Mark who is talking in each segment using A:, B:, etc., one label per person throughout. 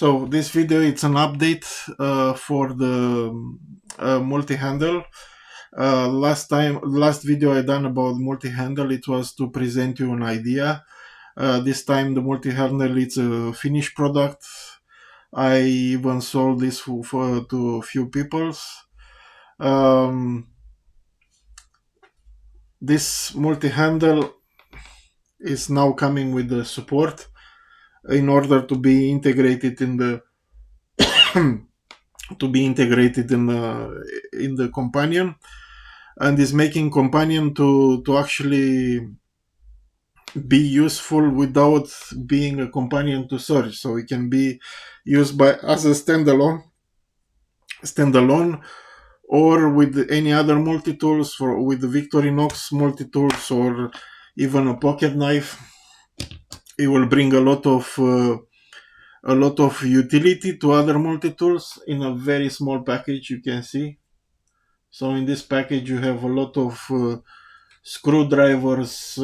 A: So this video, it's an update for the multi-handle. Last video I done about multi-handle, it was to present you an idea. This time the multi-handle, it's a finished product. I even sold this to a few people. This multi-handle is now coming with the support in order to be integrated in the in the companion, and is making companion to actually be useful without being a companion to search. So it can be used by as a standalone or with any other multi-tools, for with the Victorinox multi-tools or even a pocket knife. It will bring a lot of utility to other multi-tools in a very small package, you can see. So in this package you have a lot of screwdrivers,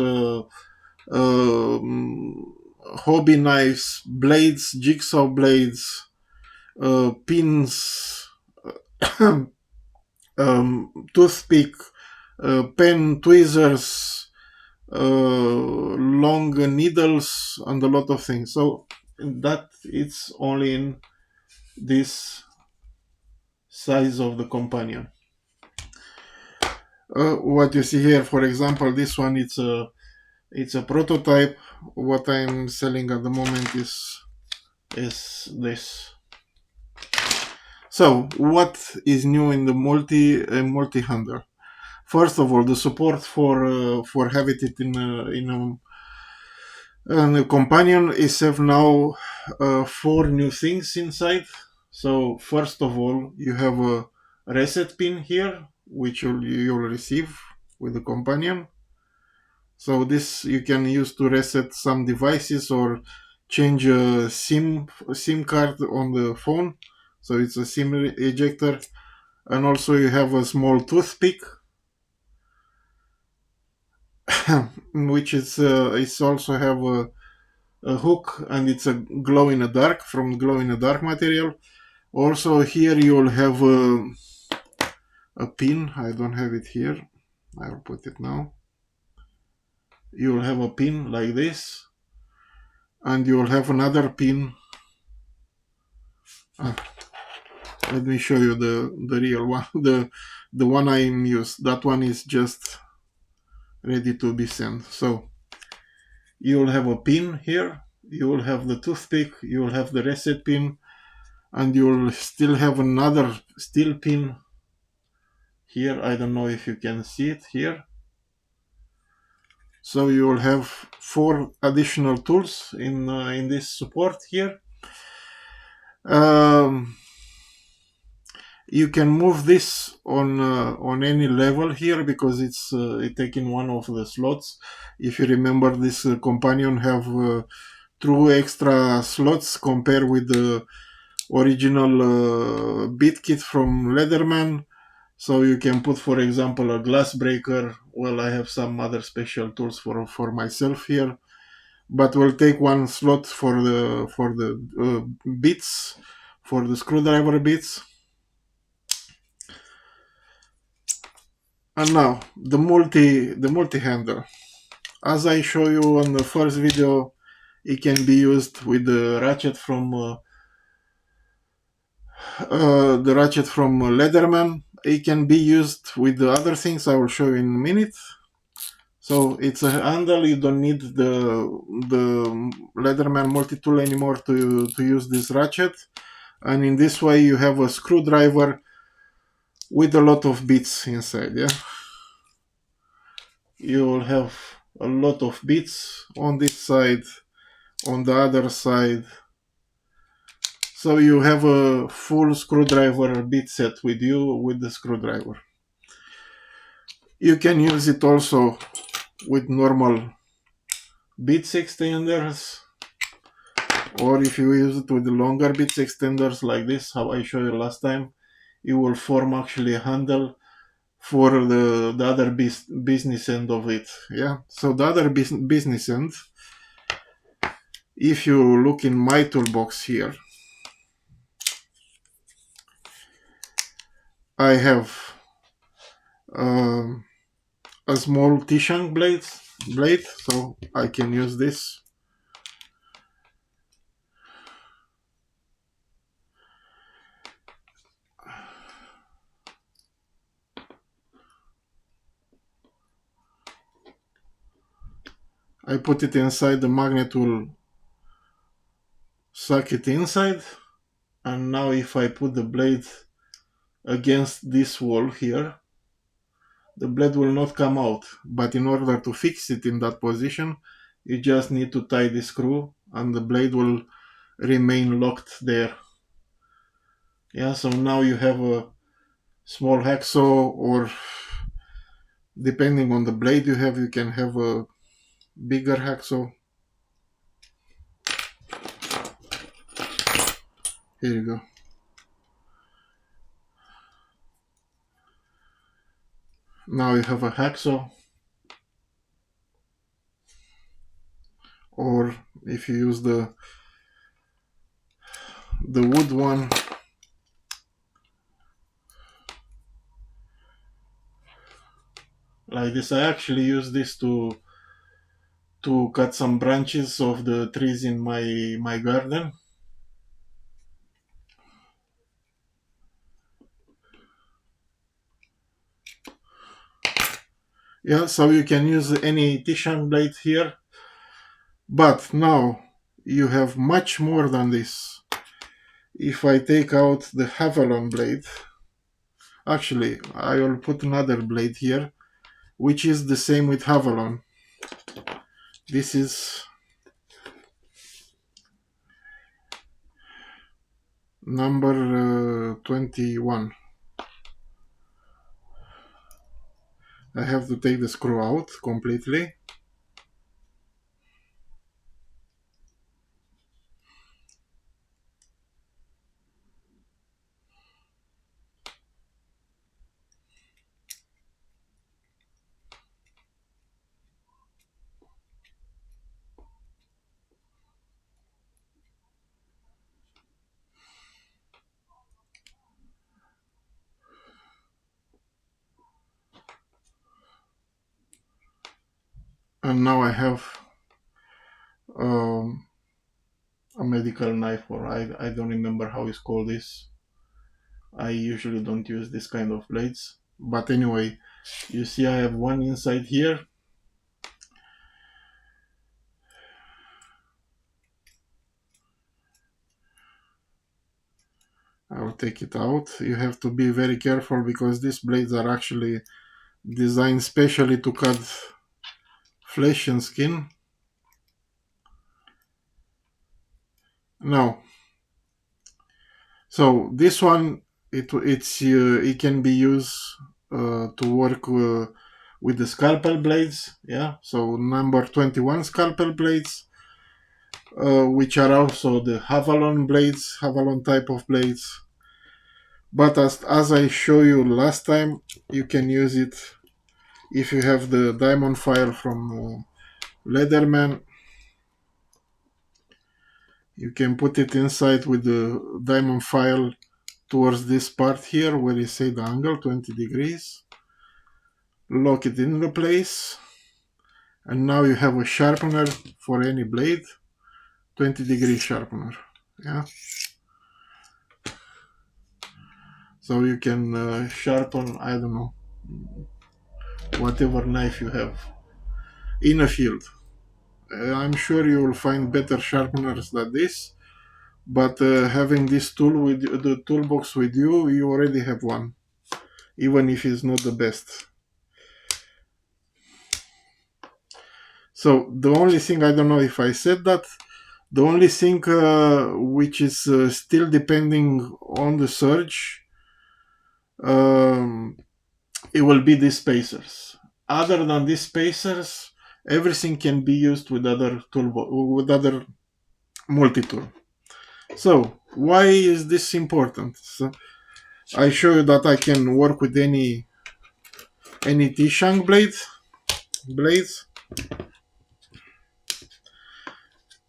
A: hobby knives, blades, jigsaw blades, pins, toothpick, pen, tweezers, long needles, and a lot of things. So that it's only in this size of the companion. What you see here, for example, this one, it's a prototype. What I'm selling at the moment is this. So what is new in the multi-handle? First of all, the support for having it in a companion is have now 4 new things inside. So first of all, you have a reset pin here, which you'll receive with the companion. So this you can use to reset some devices or change a SIM card on the phone. So it's a SIM ejector. And also you have a small toothpick, which is it's also have a hook, and it's a glow in the dark, from glow in the dark material. Also here you'll have a pin. I don't have it here. I'll put it now. You'll have a pin like this, and you'll have another pin. Let me show you the real one. The one I used. That one is just ready to be sent. So you'll have a pin here. You will have the toothpick. You will have the reset pin, and you'll still have another steel pin here. I don't know if you can see it here. So you will have 4 additional tools in this support here. You can move this on any level here, because it's taking one of the slots. If you remember, this companion have 2 extra slots compared with the original bit kit from Leatherman. So you can put, for example, a glass breaker. Well, I have some other special tools for myself here, but we'll take 1 slot for the bits, for the screwdriver bits. And now the multi-handle. As I show you on the first video, it can be used with the ratchet from Leatherman. It can be used with the other things I will show you in a minute. So it's a handle. You don't need the Leatherman multi-tool anymore to use this ratchet. And in this way you have a screwdriver with a lot of bits inside. Yeah, you will have a lot of bits on this side, on the other side. So you have a full screwdriver bit set with you with the screwdriver. You can use it also with normal bits extenders, or if you use it with the longer bits extenders like this, how I showed you last time, it will form actually a handle for the other business end of it. Yeah, so the other business end, if you look in my toolbox here, I have um, a small T-shank blade, so I can use this. I put it inside, the magnet will suck it inside, and now if I put the blade against this wall here, the blade will not come out. But in order to fix it in that position, you just need to tie the screw and the blade will remain locked there. Yeah, so now you have a small hacksaw, or depending on the blade you have, you can have a bigger hacksaw. Here you go. Now you have a hacksaw, or if you use the wood one, like this. I actually use this to cut some branches of the trees in my garden. Yeah, so you can use any T-shank blade here, but now you have much more than this. If I take out the Havalon blade, actually I will put another blade here, which is the same with Havalon. This is number 21. I have to take the screw out completely. And now I have um, a medical knife, or I don't remember how it's called this. I usually don't use this kind of blades. But anyway, you see I have one inside here. I will take it out. You have to be very careful because these blades are actually designed specially to cut flesh and skin. Now, so this one, it can be used to work with the scalpel blades. Yeah, so number 21 scalpel blades, which are also the Havalon blades, Havalon type of blades. But as I show you last time, you can use it if you have the diamond file from Leatherman. You can put it inside with the diamond file towards this part here where you say the angle 20 degrees. Lock it into place, and now you have a sharpener for any blade, 20-degree sharpener. Yeah, so you can sharpen, I don't know, whatever knife you have in a field. I'm sure you will find better sharpeners than this, but having this tool with the toolbox with you, you already have one, even if it's not the best. So the only thing, I don't know if I said that, the only thing which is still depending on the surge, it will be these spacers. Other than these spacers, everything can be used with other multi-tool. So why is this important? So I show you that I can work with any T-shank blades,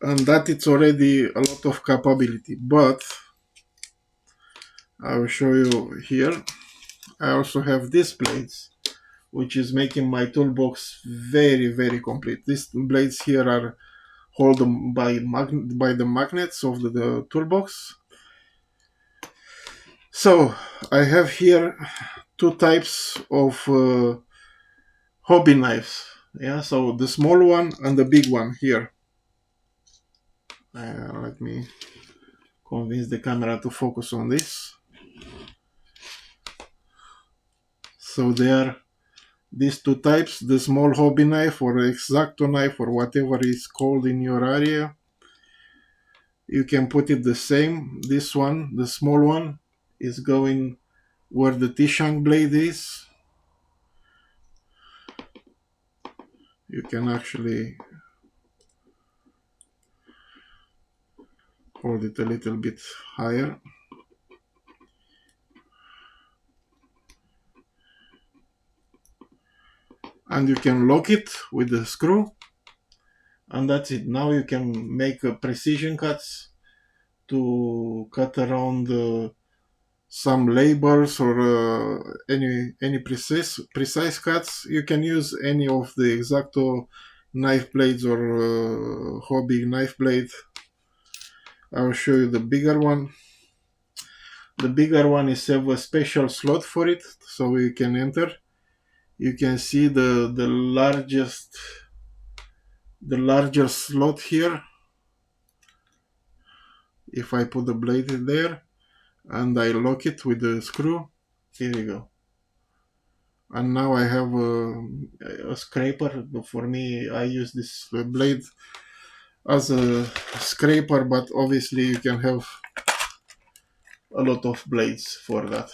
A: and that it's already a lot of capability. But I will show you here. I also have these blades, which is making my toolbox very, very complete. These blades here are held by the magnets of the toolbox. So I have here two types of hobby knives. Yeah, so the small one and the big one here. Let me convince the camera to focus on this. So there are these two types, the small hobby knife or X-Acto knife or whatever it's called in your area. You can put it the same. This one, the small one, is going where the T-shank blade is. You can actually hold it a little bit higher. And you can lock it with the screw. And that's it. Now you can make precision cuts to cut around some labels or any precise cuts. You can use any of the X-Acto knife blades or hobby knife blade. I'll show you the bigger one. The bigger one is have a special slot for it, so you can enter. You can see the larger slot here. If I put the blade in there and I lock it with the screw, here you go. And now I have a scraper. For me, I use this blade as a scraper, but obviously you can have a lot of blades for that.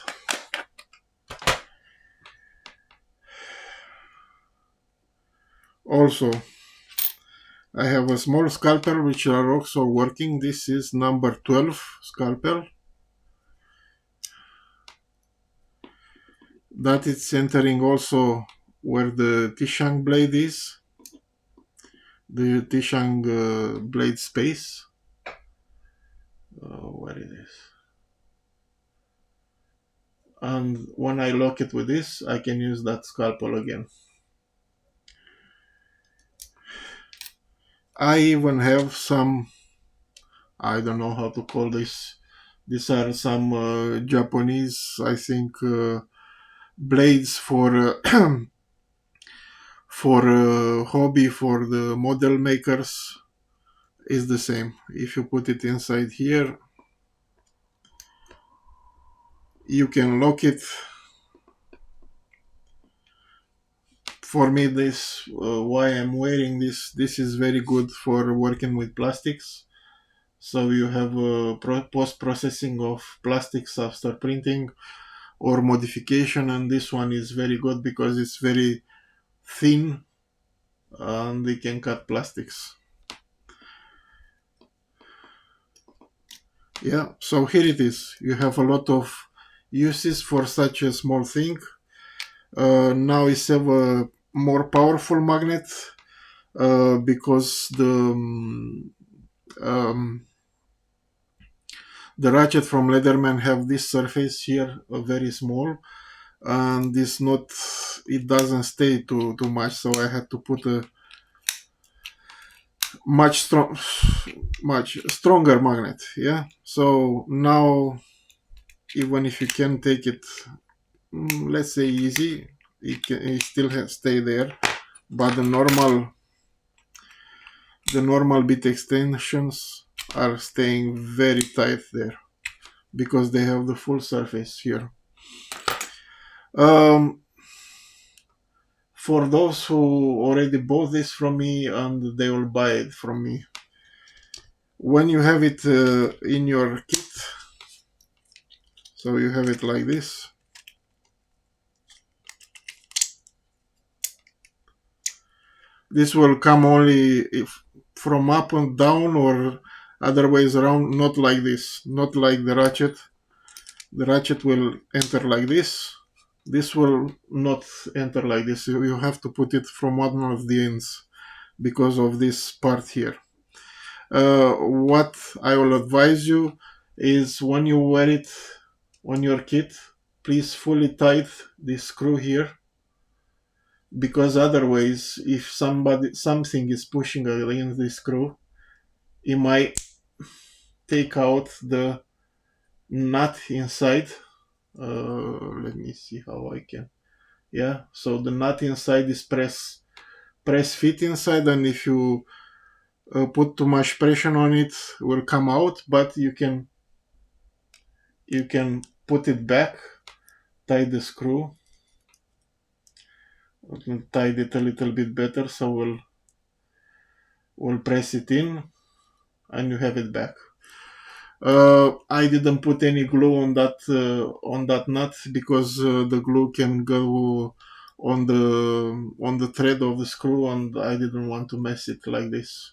A: Also, I have a small scalpel which are also working. This is number 12 scalpel. That is centering also where the T-shank blade is. The T-shank blade space. Where it is. And when I lock it with this, I can use that scalpel again. I even have some, I don't know how to call this. These are some Japanese, I think, blades for for hobby, for the model makers. Is the same. If you put it inside here, you can lock it. For me, this why I'm wearing this. This is very good for working with plastics. So you have post-processing of plastics after printing or modification, and this one is very good because it's very thin and they can cut plastics. Yeah, so here it is. You have a lot of uses for such a small thing. Now it's have a more powerful magnet because the ratchet from Leatherman have this surface here, very small, and this not, it doesn't stay too much, so I had to put a much stronger magnet. Yeah, so now even if you can take it, let's say easy, it still stay there, but the normal bit extensions are staying very tight there because they have the full surface here. For those who already bought this from me and they will buy it from me, when you have it in your kit, so you have it like this, this will come only from up and down or other ways around, not like this, not like the ratchet. The ratchet will enter like this. This will not enter like this. You have to put it from one of the ends because of this part here. What I will advise you is when you wear it on your kit, please fully tight this screw here, because otherwise if something is pushing against this screw, it might take out the nut inside. Let me see how I can. Yeah, so the nut inside is press fit inside, and if you put too much pressure on it, will come out. But you can put it back, tie the screw, tie it a little bit better, so we'll press it in, and you have it back. I didn't put any glue on that nut, because the glue can go on the thread of the screw, and I didn't want to mess it like this.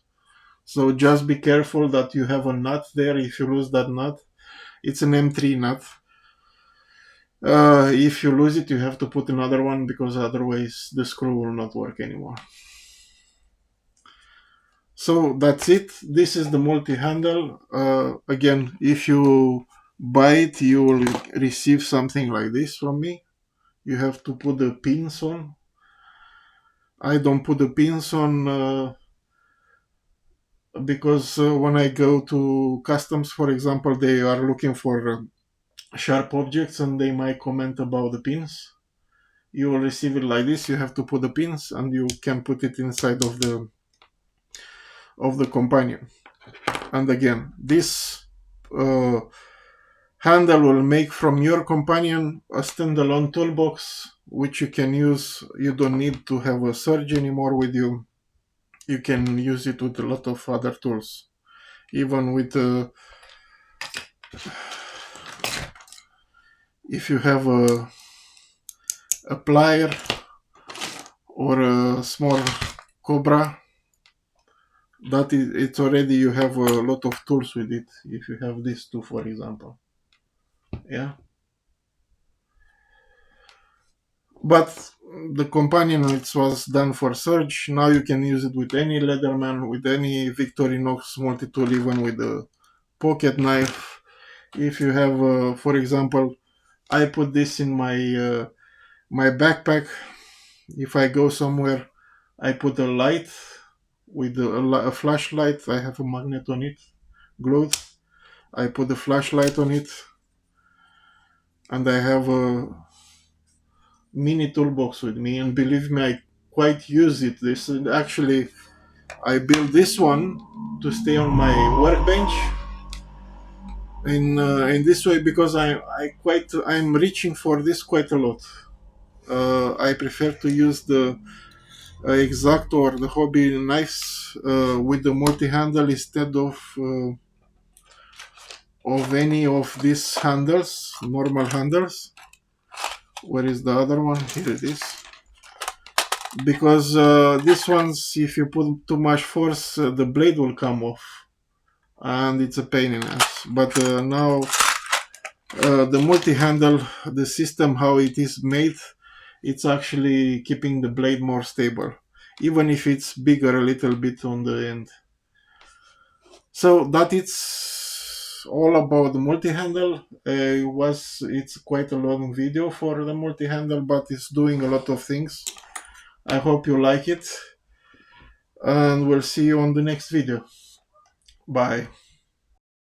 A: So just be careful that you have a nut there. If you lose that nut, it's an M3 nut. If you lose it, you have to put another one, because otherwise the screw will not work anymore. So that's it. This is the multi-handle. Again, if you buy it, you will receive something like this from me. You have to put the pins on. I don't put the pins on because when I go to customs, for example, they are looking for sharp objects, and they might comment about the pins. You will receive it like this. You have to put the pins, and you can put it inside of the companion. And again, this handle will make from your companion a standalone toolbox, which you can use. You don't need to have a surge anymore with you. You can use it with a lot of other tools, even with if you have a plier or a small cobra, that is, it's already, you have a lot of tools with it. If you have these two, for example, yeah. But the companion, it was done for surge. Now you can use it with any Leatherman, with any Victorinox multi-tool, even with a pocket knife. If you have, for example, I put this in my backpack. If I go somewhere, I put a light with a flashlight. I have a magnet on it, glued. I put the flashlight on it, and I have a mini toolbox with me. And believe me, I quite use it. This actually, I built this one to stay on my workbench in this way, because I'm reaching for this quite a lot. I prefer to use the Exact or the hobby knives with the multi-handle instead of any of these handles, normal handles. Where is the other one? Here it is. Because these ones, if you put too much force, the blade will come off, and it's a pain in the ass. But now the multi-handle, the system how it is made, it's actually keeping the blade more stable, even if it's bigger a little bit on the end. So that it's all about the multi-handle. It's quite a long video for the multi-handle, but it's doing a lot of things. I hope you like it, and we'll see you on the next video. Bye.